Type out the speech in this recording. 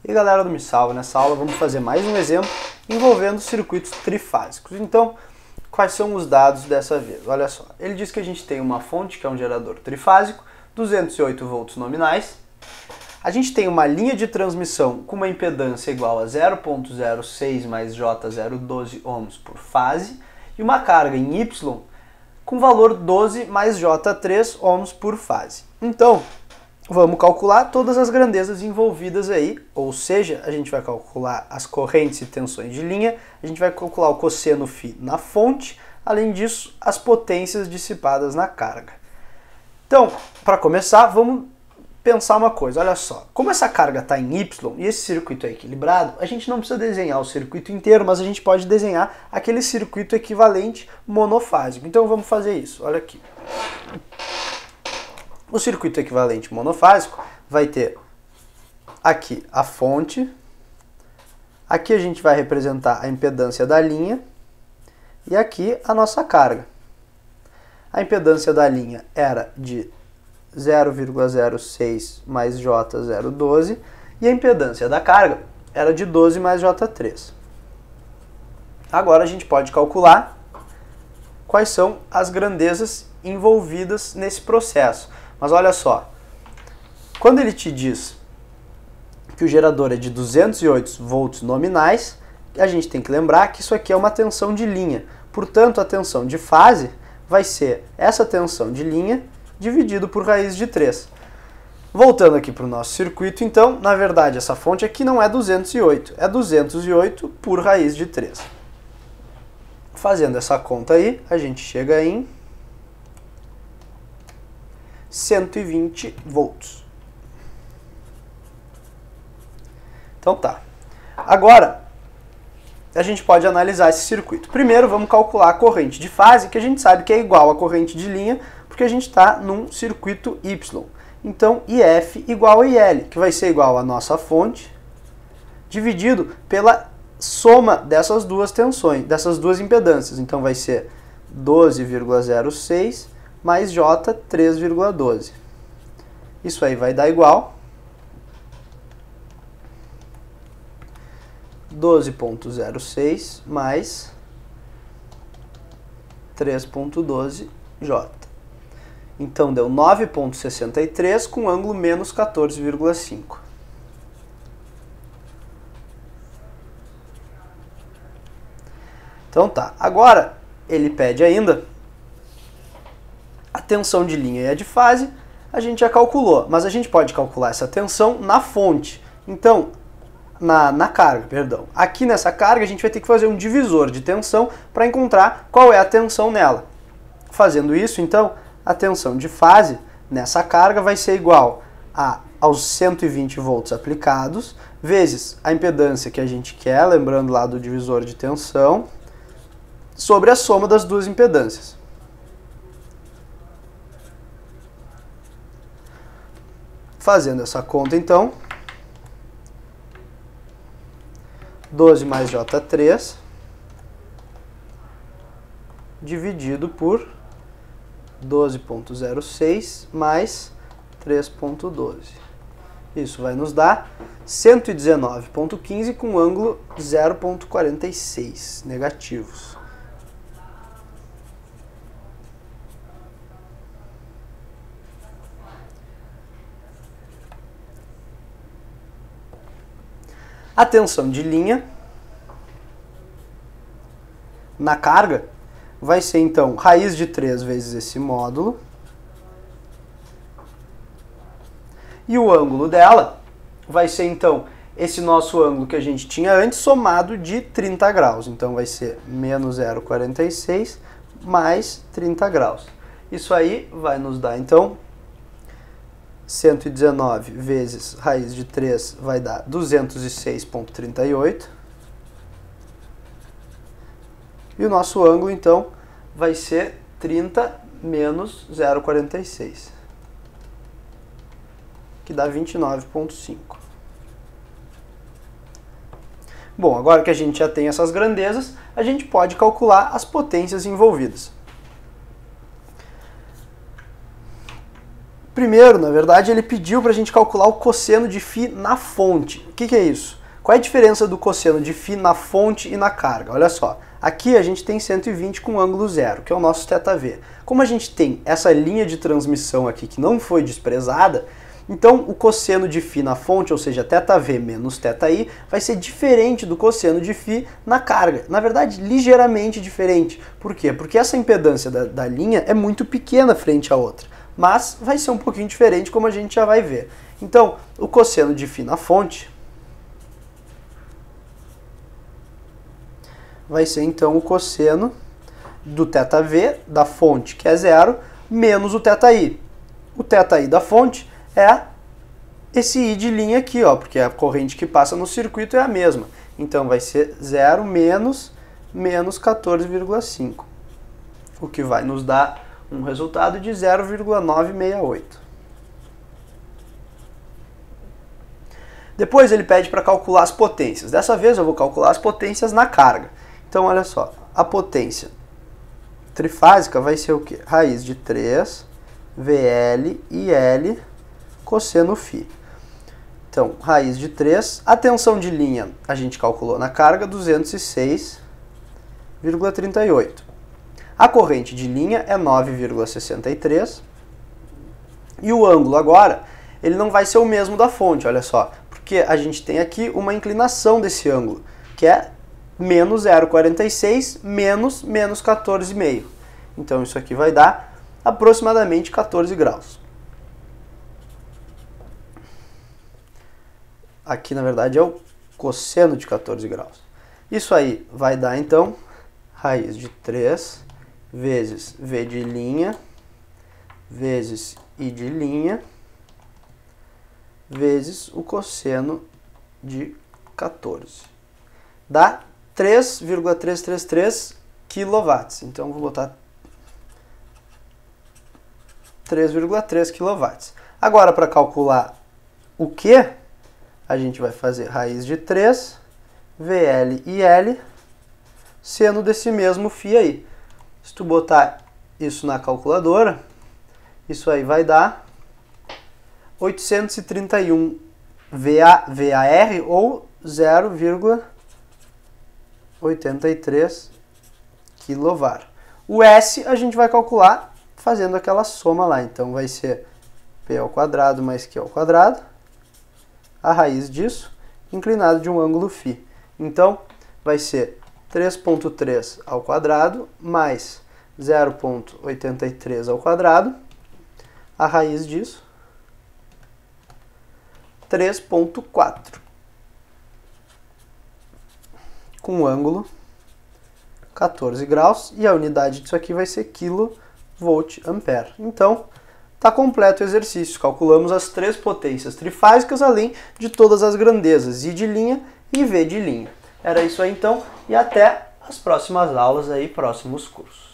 E galera do Me Salva, nessa aula vamos fazer mais um exemplo envolvendo circuitos trifásicos. Então, quais são os dados dessa vez? Olha só, ele diz que a gente tem uma fonte que é um gerador trifásico, 208 volts nominais. A gente tem uma linha de transmissão com uma impedância igual a 0.06 mais J012 ohms por fase e uma carga em Y com valor 12 mais J3 ohms por fase. Então, vamos calcular todas as grandezas envolvidas aí, ou seja, a gente vai calcular as correntes e tensões de linha, a gente vai calcular o cosseno φ na fonte, além disso, as potências dissipadas na carga. Então, para começar, vamos pensar uma coisa, olha só, como essa carga está em Y e esse circuito é equilibrado, a gente não precisa desenhar o circuito inteiro, mas a gente pode desenhar aquele circuito equivalente monofásico. Então vamos fazer isso, olha aqui. O circuito equivalente monofásico vai ter aqui a fonte, aqui a gente vai representar a impedância da linha e aqui a nossa carga. A impedância da linha era de 0,06 mais J012 e a impedância da carga era de 12 mais J3. Agora a gente pode calcular quais são as grandezas envolvidas nesse processo. Mas olha só, quando ele te diz que o gerador é de 208 volts nominais, a gente tem que lembrar que isso aqui é uma tensão de linha. Portanto, a tensão de fase vai ser essa tensão de linha dividido por raiz de 3. Voltando aqui para o nosso circuito, então, na verdade, essa fonte aqui não é 208, é 208 por raiz de 3. Fazendo essa conta aí, a gente chega em 120 volts. Então tá. Agora, a gente pode analisar esse circuito. Primeiro, vamos calcular a corrente de fase, que a gente sabe que é igual à corrente de linha, porque a gente está num circuito Y. Então, IF igual a IL, que vai ser igual à nossa fonte, dividido pela soma dessas duas tensões, dessas duas impedâncias. Então, vai ser 12,06 mais J 3,12. Isso aí vai dar igual 12,06 mais 3,12 J. Então deu 9,63 com ângulo menos 14,5. Então tá, agora ele pede ainda a tensão de linha e a de fase, a gente já calculou, mas a gente pode calcular essa tensão na fonte. Então, na carga, perdão. Aqui nessa carga a gente vai ter que fazer um divisor de tensão para encontrar qual é a tensão nela. Fazendo isso, então, a tensão de fase nessa carga vai ser igual aos 120 volts aplicados, vezes a impedância que a gente quer, lembrando lá do divisor de tensão, sobre a soma das duas impedâncias. Fazendo essa conta, então, 12 mais J3 dividido por 12,06 mais 3,12. Isso vai nos dar 119,15 com ângulo 0,46 negativos. A tensão de linha na carga vai ser, então, raiz de 3 vezes esse módulo. E o ângulo dela vai ser, então, esse nosso ângulo que a gente tinha antes, somado de 30 graus. Então, vai ser menos 0,46 mais 30 graus. Isso aí vai nos dar, então, 119 vezes raiz de 3 vai dar 206,38. E o nosso ângulo, então, vai ser 30 menos 0,46, que dá 29,5. Bom, agora que a gente já tem essas grandezas, a gente pode calcular as potências envolvidas. primeiro, na verdade, ele pediu para a gente calcular o cosseno de φ na fonte. O que é isso? Qual é a diferença do cosseno de φ na fonte e na carga? Olha só, aqui a gente tem 120 com ângulo zero, que é o nosso θv. Como a gente tem essa linha de transmissão aqui que não foi desprezada, então o cosseno de φ na fonte, ou seja, θv menos θi, vai ser diferente do cosseno de φ na carga. Na verdade, ligeiramente diferente. Por quê? Porque essa impedância da linha é muito pequena frente à outra. Mas vai ser um pouquinho diferente, como a gente já vai ver. Então, o cosseno de φ na fonte vai ser então o cosseno do θv da fonte, que é zero, menos o θi. O θi da fonte é esse I de linha aqui, ó, porque a corrente que passa no circuito é a mesma. Então vai ser 0 menos 14,5, o que vai nos dar um resultado de 0,968. Depois ele pede para calcular as potências. Dessa vez eu vou calcular as potências na carga. Então olha só, a potência trifásica vai ser o quê? Raiz de 3 VL e L cosseno φ. Então, raiz de 3, a tensão de linha a gente calculou na carga, 206,38. A corrente de linha é 9,63. E o ângulo agora, ele não vai ser o mesmo da fonte, olha só. Porque a gente tem aqui uma inclinação desse ângulo, que é menos 0,46 menos 14,5. Então isso aqui vai dar aproximadamente 14 graus. Aqui na verdade é o cosseno de 14 graus. Isso aí vai dar então raiz de 3 vezes V de linha vezes I de linha vezes o cosseno de 14. Dá 3,333 kW. Então vou botar 3,3 kW. Agora para calcular o Q, a gente vai fazer raiz de 3 VL e L seno desse mesmo φ aí. Se tu botar isso na calculadora, isso aí vai dar 831 VAR ou 0,83 kVAR. O S a gente vai calcular fazendo aquela soma lá. Então vai ser P ao quadrado mais Q ao quadrado, a raiz disso, inclinado de um ângulo φ. Então vai ser 3,3 ao quadrado mais 0,83 ao quadrado, a raiz disso, 3,4, com ângulo 14 graus, e a unidade disso aqui vai ser kVA. Então, está completo o exercício. Calculamos as 3 potências trifásicas, além de todas as grandezas I de linha e V de linha. Era isso aí então, e até as próximas aulas aí, próximos cursos.